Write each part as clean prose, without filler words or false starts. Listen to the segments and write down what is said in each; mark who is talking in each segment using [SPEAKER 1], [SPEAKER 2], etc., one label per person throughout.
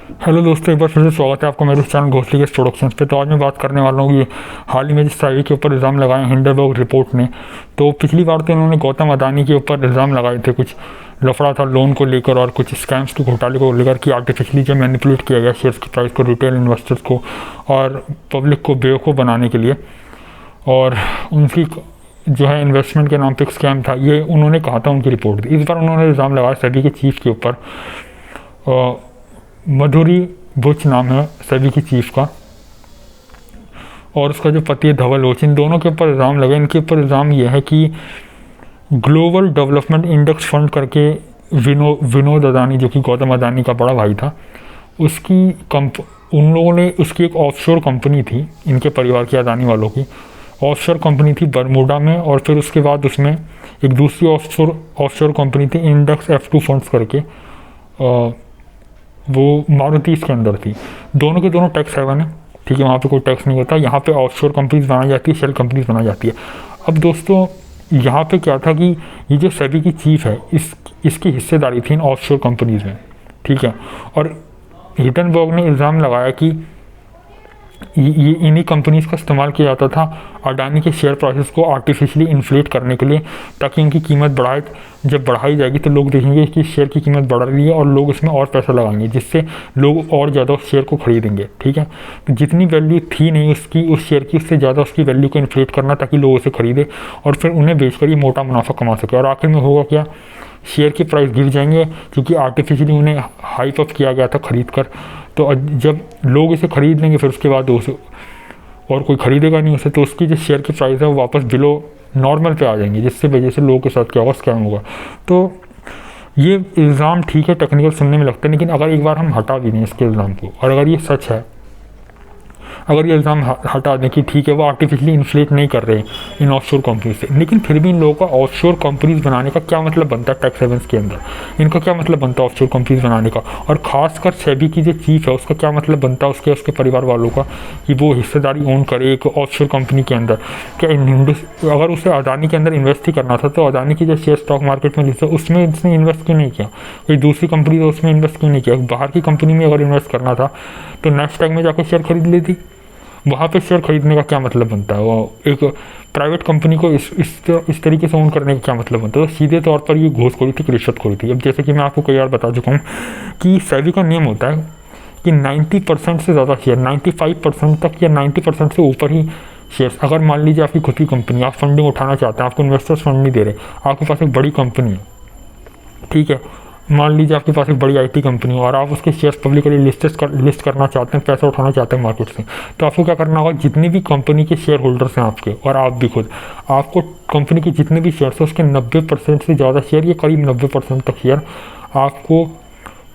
[SPEAKER 1] Hello दोस्तों, एक बार फिर से स्वागत है आपका मेरे चैनल घोसली के प्रोडक्शंस पे। तो आज मैं बात करने वाला हूँ कि हाल ही में जिस सेबी के ऊपर इल्ज़ाम लगाए हिंडनबर्ग रिपोर्ट ने। तो पिछली बार तो इन्होंने गौतम अदानी के ऊपर इल्ज़ाम लगाए थे, कुछ लफड़ा था लोन को लेकर और कुछ स्कैम्स के घोटाले को लेकर कि आर्टिफिशियली जो मैनिपुलेट किया गया शेयर्स की प्राइस को रिटेल इन्वेस्टर्स को और पब्लिक को बेवकूफ़ बनाने के लिए, और उनकी जो है इन्वेस्टमेंट के नाम पे एक स्कैम था, ये उन्होंने कहा था उनकी रिपोर्ट। इस बार उन्होंने इल्ज़ाम लगाया सेबी के चीफ के ऊपर। मधुरी बुच नाम है सेबी की चीफ का, और उसका जो पति है धवल बुच। इन दोनों के ऊपर इल्ज़ाम लगे। इनके ऊपर इल्ज़ाम यह है कि ग्लोबल डेवलपमेंट इंडेक्स फंड करके विनोद अदानी, जो कि गौतम अदानी का बड़ा भाई था, उन लोगों ने उसकी एक ऑफशोर कंपनी थी, इनके परिवार की, अदानी वालों की ऑफशोर कंपनी थी बरमूडा में, और फिर उसके बाद उसमें एक दूसरी ऑफशोर कंपनी थी इंडेक्स F2 फंड्स करके, वो मारुति के अंदर थी। दोनों के दोनों टैक्स हेवन है, ठीक है, वहाँ पे कोई टैक्स नहीं होता। यहाँ पे ऑफशोर कंपनीज बनाई जाती है, शेल कंपनीज बनाई जाती है। अब दोस्तों यहाँ पे क्या था कि ये जो सेबी की चीफ है, इसकी हिस्सेदारी थी इन ऑफशोर कंपनीज में, ठीक है। और हिंडनबर्ग ने इल्ज़ाम लगाया कि ये इन्हीं कंपनीज का इस्तेमाल किया जाता था अडानी के शेयर प्राइसेस को आर्टिफिशियली इन्फ्लेट करने के लिए, ताकि उनकी कीमत जब बढ़ाई जाएगी तो लोग देखेंगे कि शेयर की कीमत बढ़ रही है और लोग इसमें और पैसा लगाएंगे, जिससे लोग और ज़्यादा उस शेयर को खरीदेंगे, ठीक है। तो जितनी वैल्यू थी नहीं उसकी, उस शेयर की, उससे ज़्यादा उसकी वैल्यू को इन्फ्लेट करना, ताकि लोग उसे खरीदे और फिर उन्हें बेचकर ये मोटा मुनाफा कमा सके। और आखिर में होगा क्या, शेयर की प्राइस गिर जाएंगे, क्योंकि आर्टिफिशियली उन्हें हाइप अप किया गया था खरीद कर। तो जब लोग इसे खरीद लेंगे फिर उसके बाद उसे और कोई खरीदेगा नहीं उसे, तो उसकी जो शेयर की प्राइस है वो वापस बिलो नॉर्मल पे आ जाएंगी, जिससे वजह से लोगों के साथ क्या होगा, स्कैम होगा। तो ये इल्ज़ाम ठीक है, टेक्निकल सुनने में लगता है, लेकिन अगर एक बार हम हटा भी दें इसके इल्ज़ाम को, और अगर ये सच है, अगर ये इल्ज़ाम हटा दें कि ठीक है वो आर्टिफिशियली इन्फ्लेट नहीं कर रहे इन ऑफशोर कंपनी से, लेकिन फिर भी इन लोगों का ऑफशोर कंपनीज बनाने का क्या मतलब बनता है टैक्स हेवन्स के अंदर, इनका क्या मतलब बनता है ऑफशोर कंपनीज बनाने का। और ख़ासकर सेबी की जो चीफ है उसका क्या मतलब बनता है उसके परिवार वालों का, कि वो हिस्सेदारी ओन करे एक ऑफशोर कंपनी के अंदर। क्या अगर उसे अदानी के अंदर इन्वेस्ट ही करना था तो अदानी की जो शेयर स्टॉक मार्केट में लिस्ट है उसमें इसने इन्वेस्ट क्यों नहीं किया, कोई दूसरी कंपनी तो उसमें इन्वेस्ट क्यों नहीं किया। बाहर की कंपनी में अगर इन्वेस्ट करना था तो नेक्स्ट टाइम में जाकर शेयर खरीद लेती। वहाँ पे शेयर खरीदने का क्या मतलब बनता है, वो एक प्राइवेट कंपनी को इस तरीके से ओन करने का क्या मतलब बनता है। तो सीधे तौर पर ये घूसखोरी थी, रिश्वतखोरी थी। अब जैसे कि मैं आपको कई बार बता चुका हूँ कि सेबी का नियम होता है कि 90% से ज़्यादा शेयर, 95% तक या 90% से ऊपर ही शेयर्स, अगर मान लीजिए आपकी खुद की कंपनी, आप फंडिंग उठाना चाहते हैं, आपको इन्वेस्टर्स फंड नहीं दे रहे, आपके पास एक बड़ी कंपनी है, ठीक है, मान लीजिए आपके पास एक बड़ी आईटी कंपनी हो और आप उसके शेयर्स पब्लिकली लिस्ट करना चाहते हैं, पैसा उठाना चाहते हैं मार्केट से, तो आपको क्या करना होगा, जितनी भी कंपनी के शेयर होल्डर्स हैं आपके और आप भी खुद, आपको कंपनी के जितने भी शेयर्स हैं उसके 90% से ज़्यादा शेयर, ये करीब 90% तक शेयर आपको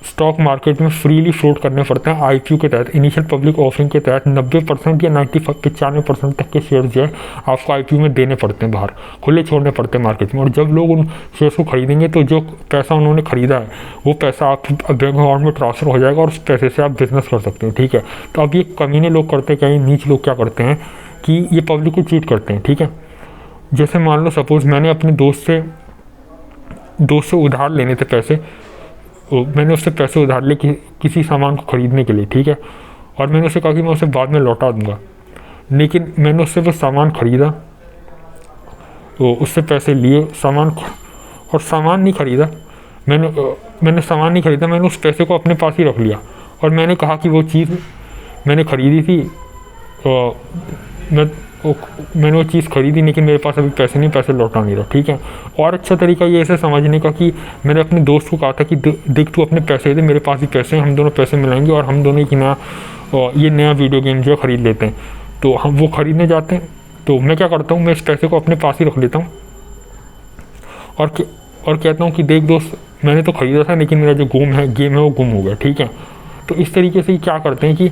[SPEAKER 1] स्टॉक मार्केट में फ्रीली फ्लोट करने पड़ते हैं आईपीओ के तहत, इनिशियल पब्लिक ऑफरिंग के तहत। 90% या 95% तक के शेयर जो है आपको आईपीओ में देने पड़ते हैं, बाहर खुले छोड़ने पड़ते हैं मार्केट में। और जब लोग उन शेयर्स को खरीदेंगे तो जो पैसा उन्होंने खरीदा है वो पैसा आप बैंक अकाउंट में ट्रांसफ़र हो जाएगा और उस पैसे से आप बिजनेस कर सकते हैं, ठीक है। तो अब ये कमीने लोग करते हैं क्या, ये नीच लोग क्या करते हैं कि ये पब्लिक को चीट करते हैं, ठीक है। जैसे मान लो सपोज़ मैंने अपने दोस्त से उधार लेने थे पैसे, मैंने उससे पैसे उधार लिए किसी सामान को ख़रीदने के लिए, ठीक है, और मैंने उससे कहा कि मैं उसे बाद में लौटा दूंगा, लेकिन मैंने उससे वो सामान ख़रीदा, तो उससे पैसे लिए, सामान नहीं ख़रीदा, मैंने सामान नहीं ख़रीदा, मैंने उस पैसे को अपने पास ही रख लिया और मैंने कहा कि वो चीज़ मैंने ख़रीदी थी, मैंने वो चीज़ खरीदी लेकिन मेरे पास अभी पैसे नहीं, पैसे लौटा नहीं रहा, ठीक है। और अच्छा तरीका ये ऐसे समझने का कि मैंने अपने दोस्त को कहा था कि देख तू अपने पैसे दे, मेरे पास भी पैसे हैं, हम दोनों पैसे मिलाएंगे और हम दोनों की नया वीडियो गेम जो खरीद लेते हैं। तो हम वो ख़रीदने जाते हैं, तो मैं क्या करता हूँ, मैं इस पैसे को अपने पास ही रख लेता हूँ और कहता हूँ कि देख दोस्त, मैंने तो ख़रीदा था लेकिन मेरा जो गेम है वो गुम हो गया, ठीक है। तो इस तरीके से क्या करते हैं कि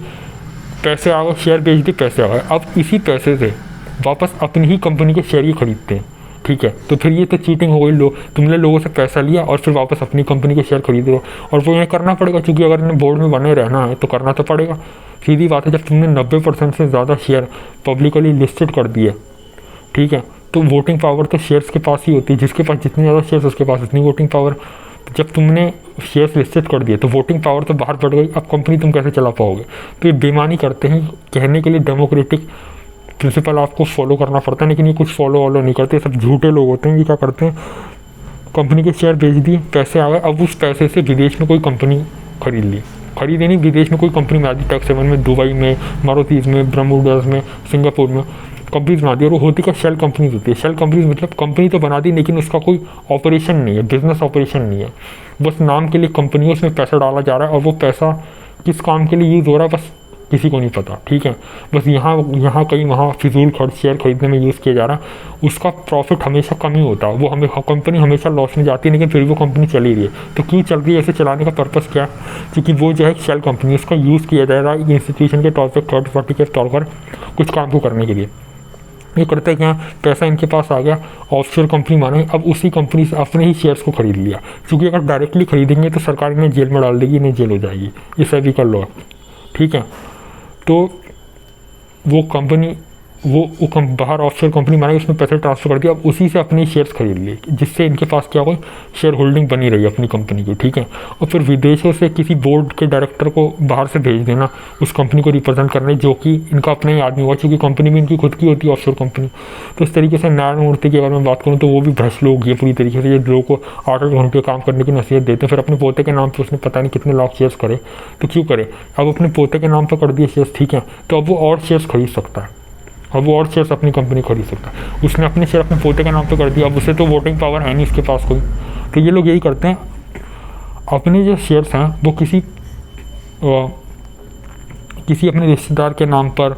[SPEAKER 1] पैसे आ गए, शेयर बेच दिए, पैसे आ गए, अब इसी पैसे से वापस अपनी ही कंपनी के शेयर ही खरीदते हैं, ठीक है। तो फिर ये तो चीटिंग हो गई, तुमने लोगों से पैसा लिया और फिर वापस अपनी कंपनी के शेयर खरीद रहे हो, और वो इन्हें करना पड़ेगा क्योंकि अगर इन्हें बोर्ड में बने रहना है तो करना तो पड़ेगा। सीधी बात है, जब तुमने 90% से ज़्यादा शेयर पब्लिकली लिस्टेड कर दिए, ठीक है, तो वोटिंग पावर तो शेयर्स के पास ही होती है, जिसके पास जितने ज़्यादा शेयर्स उसके पास उतनी वोटिंग पावर। जब तुमने शेयर्स लिस्टेड कर दिए तो वोटिंग पावर तो बाहर बढ़ गई, अब कंपनी तुम कैसे चला पाओगे। तो ये बेईमानी करते हैं, कहने के लिए डेमोक्रेटिक प्रिंसिपल आपको फॉलो करना पड़ता है, लेकिन ये कुछ फॉलो वॉलो नहीं करते, सब झूठे लोग होते हैं। ये क्या करते हैं, कंपनी के शेयर बेच दिए, पैसे आ गए, अब उस पैसे से विदेश में कोई कंपनी खरीद ली, खरीदे नहीं, विदेश में कोई कंपनी में आती, टैक्स हेवन में, दुबई में, मारुतिज में, ब्रह्मोडास में, सिंगापुर में कंपनीज बना दी। और वो होती क्या, शेल कंपनीज होती है। शेल कंपनीज मतलब कंपनी तो बना दी लेकिन उसका कोई ऑपरेशन नहीं है, बिजनेस ऑपरेशन नहीं है, बस नाम के लिए कंपनी है, उसमें पैसा डाला जा रहा है और वो पैसा किस काम के लिए यूज़ हो रहा है बस किसी को नहीं पता। ठीक है, बस यहाँ कहीं वहाँ फिजूल खर्च शेयर खरीदने में यूज़ किया जा रहा है। उसका प्रॉफिट हमेशा कम ही होता है, वो हमें कंपनी हमेशा लॉस में जाती है, लेकिन फिर वो कंपनी चली रही है। तो क्यों चल रही है, ऐसे चलाने का पर्पज़ क्या है, क्योंकि वो जो है शेल कंपनी, उसका यूज़ किया जा रहा है एक इंस्टीट्यूशन के तौर पर, थर्ड पार्टी के तौर पर कुछ काम को करने के लिए। ये करते क्या, पैसा इनके पास आ गया, ऑफशोर कंपनी माने, अब उसी कंपनी से अपने ही शेयर्स को खरीद लिया। क्योंकि अगर डायरेक्टली खरीदेंगे तो सरकार इन्हें जेल में डाल देगी, इन्हें जेल हो जाएगी, ये सभी का लॉ। ठीक है, तो वो कंपनी बाहर ऑफशोर कंपनी बनाई, उसमें पैसे ट्रांसफर कर दिया, अब उसी से अपनी शेयर्स खरीद लिए, जिससे इनके पास क्या हो, शेयर होल्डिंग बनी रही अपनी कंपनी की। ठीक है, और फिर विदेशों से किसी बोर्ड के डायरेक्टर को बाहर से भेज देना उस कंपनी को रिप्रेजेंट करने, जो कि इनका अपना ही आदमी हुआ, क्योंकि कंपनी भी इनकी खुद की होती है ऑफशोर कंपनी। तो इस तरीके से नारायण मूर्ति के बारे में बात करूँ तो वो भी भ्रष्ट लोग ये पूरी तरीके से, ये लोगों को 8-8 घंटे काम करने की नसीहत देते हैं, फिर अपने पोते के नाम पर उसने पता नहीं कितने लाख शेयर्स करे, तो क्यों करे, अब अपने पोते के नाम पर कर दिए शेयर्स। ठीक है, तो अब वो और शेयर्स खरीद सकता है, अब वो और शेयर्स अपनी कंपनी खरीद सकता है। उसने अपने शेयर अपने पोते के नाम पे कर दिया, अब उसे तो वोटिंग पावर है नहीं उसके पास कोई। तो ये लोग यही करते हैं, अपने जो शेयर्स हैं वो किसी अपने रिश्तेदार के नाम पर,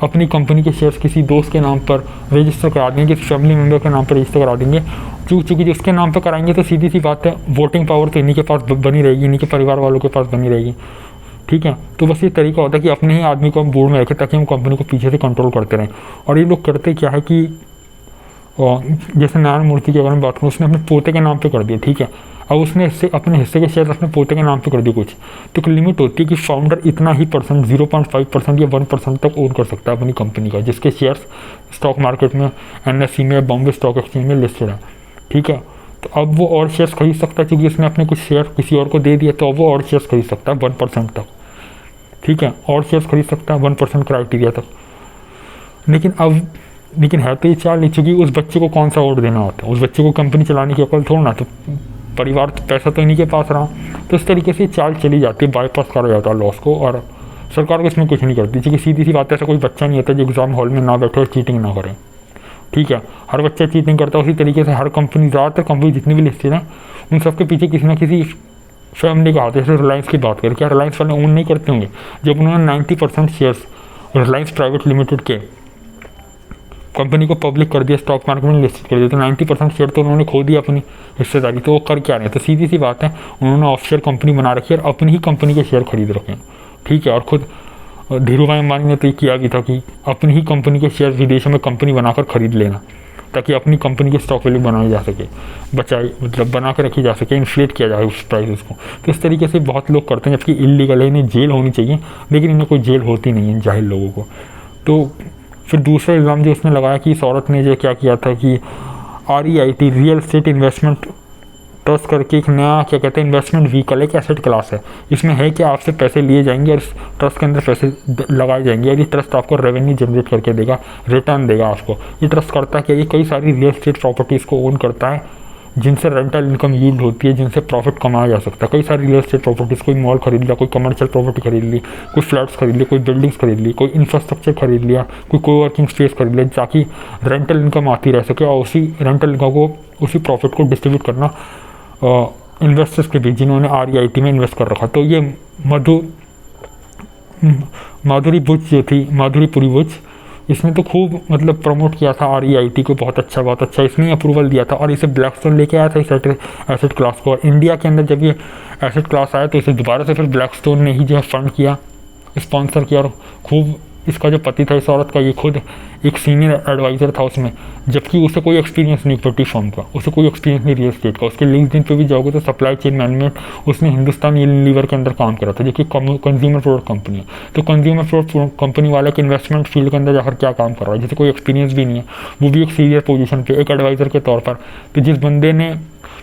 [SPEAKER 1] अपनी कंपनी के शेयर्स किसी दोस्त के नाम पर रजिस्टर करा देंगे, किसी फैमिली मेम्बर के नाम पर रजिस्टर करा देंगे। चूँकि जिसके नाम पर कराएंगे तो सीधी सी बात है, वोटिंग पावर तो इन्हीं के पास बनी रहेगी, इन्हीं के परिवार वालों के पास बनी रहेगी। ठीक है, तो बस ये तरीका होता है कि अपने ही आदमी को हम बोर्ड में रखें ताकि हम कंपनी को पीछे से कंट्रोल करते रहें। और ये लोग करते क्या है कि जैसे नारायण मूर्ति के बारे में बात करूँ, उसने अपने पोते के नाम पे कर दिया। ठीक है, अब उसने इससे अपने हिस्से के शेयर अपने पोते के नाम पे कर दिए कुछ, तो एक लिमिट होती है कि फाउंडर इतना ही परसेंट, 0.5% या 1% तक ओन कर सकता है अपनी कंपनी का, जिसके शेयर्स स्टॉक मार्केट में, NSE में, बॉम्बे स्टॉक एक्सचेंज में लिस्टेड है। ठीक है, तो अब वो और शेयर्स खरीद सकता है, क्योंकि उसने अपने कुछ शेयर किसी और को दे दिया, तो अब वो और शेयर्स खरीद सकता है 1% तक। ठीक है, और शेयर्स खरीद सकता है 1% क्राइटेरिया तक। लेकिन है तो ये चाल नहीं, चूँकि उस बच्चे को कौन सा वोट देना होता है, उस बच्चे को कंपनी चलाने की अकल थोड़ा ना, तो परिवार तो पैसा तो इन्हीं के पास रहा। तो इस तरीके से चाल चली जाती है, बाईपास करा जाता है लॉस को, और सरकार को इसमें कुछ नहीं करती, क्योंकि सीधी सी बात है, ऐसा कोई बच्चा नहीं होता जो एग्जाम हॉल में ना बैठे और चीटिंग ना करे। ठीक है, हर बच्चा चीटिंग करता है। उसी तरीके से हर कंपनी, ज़्यादातर कंपनी जितनी भी लिस्टेड हैं, उन सबके पीछे किसी ना किसी फैमिली का हाथ है। जैसे रिलायंस की बात करें, क्या रिलायंस वाले ओन नहीं करते होंगे, जब उन्होंने 90% शेयर्स रिलायंस प्राइवेट लिमिटेड के कंपनी को पब्लिक कर दिया, स्टॉक मार्केट में लिस्ट कर दिया, तो 90% शेयर तो उन्होंने खो दिया अपनी हिस्सेदारी। तो वो कर क्या रहे हैं, तो सीधी सी बात है, उन्होंने ऑफशोर कंपनी बना रखी है और अपनी ही कंपनी के शेयर खरीद रखे हैं। ठीक है, और खुद धीरूभाई अंबानी ने तो ये किया भी था कि अपनी ही कंपनी के शेयर विदेशों में कंपनी बनाकर खरीद लेना, ताकि अपनी कंपनी की स्टॉक वैल्यू बनाई जा सके, बना कर रखी जा सके, इन्फ्लेट किया जाए उस प्राइस को। तो इस तरीके से बहुत लोग करते हैं, जबकि इलीगल है, इन्हें जेल होनी चाहिए, लेकिन इन्हें कोई जेल होती नहीं है जाहिल लोगों को। तो फिर दूसरा इल्ज़ाम जो उसने लगाया कि इस औरत ने जो क्या किया था कि REIT real estate investment trust करके एक नया क्या कहते हैं इन्वेस्टमेंट व्हीकल, एक एसेट क्लास है। इसमें है कि आपसे पैसे लिए जाएंगे और इस ट्रस्ट के अंदर पैसे लगाए जाएंगे, और ये ट्रस्ट आपको रेवेन्यू जनरेट करके देगा, रिटर्न देगा आपको। ये ट्रस्ट करता है कि ये कई सारी रियल एस्टेट प्रॉपर्टीज़ को ओन करता है, जिनसे रेंटल इनकम यील्ड होती है, जिनसे प्रॉफिट कमाया जा सकता है। कई सारी रियल एस्टेट प्रॉपर्टीज़, कोई मॉल खरीद लिया, कोई कमर्शियल प्रॉपर्टी खरीद ली, कोई फ्लैट्स खरीद लिए, कोई बिल्डिंग्स खरीद ली, कोई इंफ्रास्ट्रक्चर खरीद लिया, कोई वर्किंग स्पेस खरीद लिया, ताकि रेंटल इनकम आती रह सके, और उसी रेंटल इनकम को, उसी प्रॉफिट को डिस्ट्रीब्यूट करना इन्वेस्टर्स के बीच जिन्होंने REIT में इन्वेस्ट कर रखा। तो ये माधुरी बुच जो थी, माधुरीपुरी बुच, इसने तो खूब मतलब प्रमोट किया था REIT को, बहुत अच्छा इसने अप्रूवल दिया था, और इसे ब्लैकस्टोन लेके आया था इस एसेट क्लास को। और इंडिया के अंदर जब ये एसेट क्लास आया तो इसे दोबारा से फिर ब्लैकस्टोन ने ही जो है फंड किया, स्पॉन्सर किया, और खूब इसका जो पति था इस औरत का, ये खुद एक सीनियर एडवाइज़र था उसमें, जबकि उसे कोई एक्सपीरियंस नहीं इक्विटी फर्म का, उसे कोई एक्सपीरियंस नहीं रियल एस्टेट का। उसके लिंक्डइन पे भी जाओगे तो सप्लाई चेन मैनेजमेंट, उसने हिंदुस्तान यूनिलीवर के अंदर काम करा था, जो कि कंज्यूमर प्रोडक्ट कंपनी है। तो कंज्यूमर प्रोडक्ट कंपनी वाले के इन्वेस्टमेंट फील्ड के अंदर जाकर क्या काम कर रहा है, जिसे कोई एक्सपीरियंस भी नहीं है, वो भी एक सीनियर पोजीशन पे, एक एडवाइज़र के तौर पर। तो जिस बंदे ने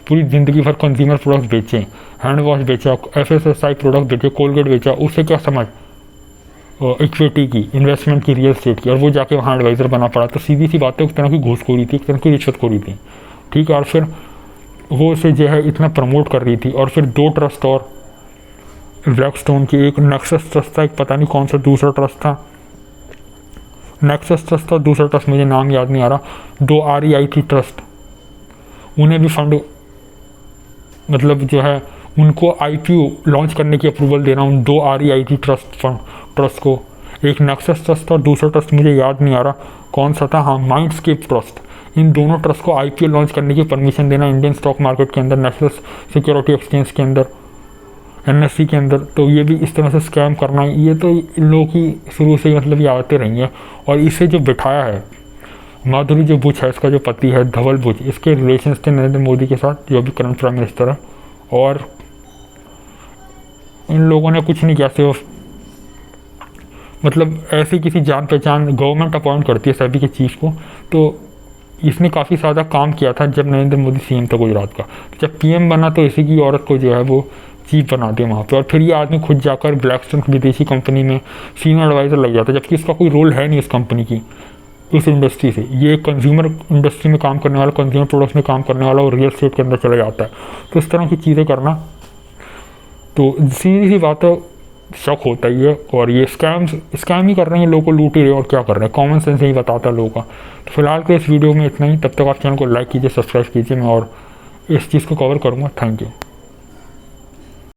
[SPEAKER 1] पूरी ज़िंदगी भर कंज्यूमर प्रोडक्ट बेचे, हैंड वॉश बेचा, FSSI प्रोडक्ट बेचे, कोलगेट बेचा, उससे क्या समझ इक्विटी की, इन्वेस्टमेंट की, रियल एस्टेट की, और वो जाके वहाँ एडवाइज़र बना पड़ा। तो सीधी सी बात है, एक तरह की घूसखोरी थी, एक तरह की रिश्वतखोरी थी, ठीक है। और फिर वो उसे जो है इतना प्रमोट कर रही थी। और फिर 2 ट्रस्ट और ब्लैकस्टोन की, एक नेक्सस ट्रस्ट था, एक पता नहीं कौन सा दूसरा ट्रस्ट था, नेक्सस ट्रस्ट था, दूसरा ट्रस्ट मुझे नाम याद नहीं आ रहा, 2 REIT ट्रस्ट, उन्हें भी फंड मतलब जो है उनको IPO लॉन्च करने की अप्रूवल देना, उन 2 REIT ट्रस्ट को। एक नेक्सस ट्रस्ट था और दूसरा ट्रस्ट मुझे याद नहीं आ रहा कौन सा था, हाँ माइंडस्केप ट्रस्ट। इन दोनों ट्रस्ट को IPO लॉन्च करने की परमिशन देना इंडियन स्टॉक मार्केट के अंदर, नेशनल सिक्योरिटी एक्सचेंज के अंदर, NSE के अंदर। तो ये भी इस तरह से स्कैम करना, ये तो इन लोगों की शुरू से ही मतलब ये आते रही हैं। और इसे जो बिठाया है माधुरी जो बुश है, इसका जो पति है धवल बुश, इसके रिलेशंस थे नरेंद्र मोदी के साथ, जो अभी करंट प्राइम मिनिस्टर है। और इन लोगों ने कुछ नहीं किया, सिर्फ मतलब ऐसी किसी जान पहचान गवर्नमेंट अपॉइंट करती है सेबी के चीफ को। तो इसने काफ़ी ज़्यादा काम किया था जब नरेंद्र मोदी CM था गुजरात का। जब PM बना तो इसी की औरत को जो है वो चीफ बना दिया वहाँ पे। और फिर ये आदमी खुद जाकर ब्लैकस्टोन विदेशी कंपनी में सीनियर एडवाइज़र लग जाता है, जबकि इसका कोई रोल है नहीं इस कंपनी की, इस इंडस्ट्री से। ये कंज्यूमर इंडस्ट्री में काम करने वाला, कंज्यूमर प्रोडक्ट्स में काम करने वाला, और रियल एस्टेट के अंदर चला जाता है। तो इस तरह की चीज़ें करना तो सीधी सी बात है, शक होता ही है। और ये स्कैम ही कर रहे हैं, लोगों को लूट ही रहे हैं, और क्या कर रहे हैं, कॉमन सेंस यही बताता है लोगों का। तो फिलहाल के इस वीडियो में इतना ही। तब तक आप चैनल को लाइक कीजिए, सब्सक्राइब कीजिए, मैं और इस चीज़ को कवर करूँगा। Thank you.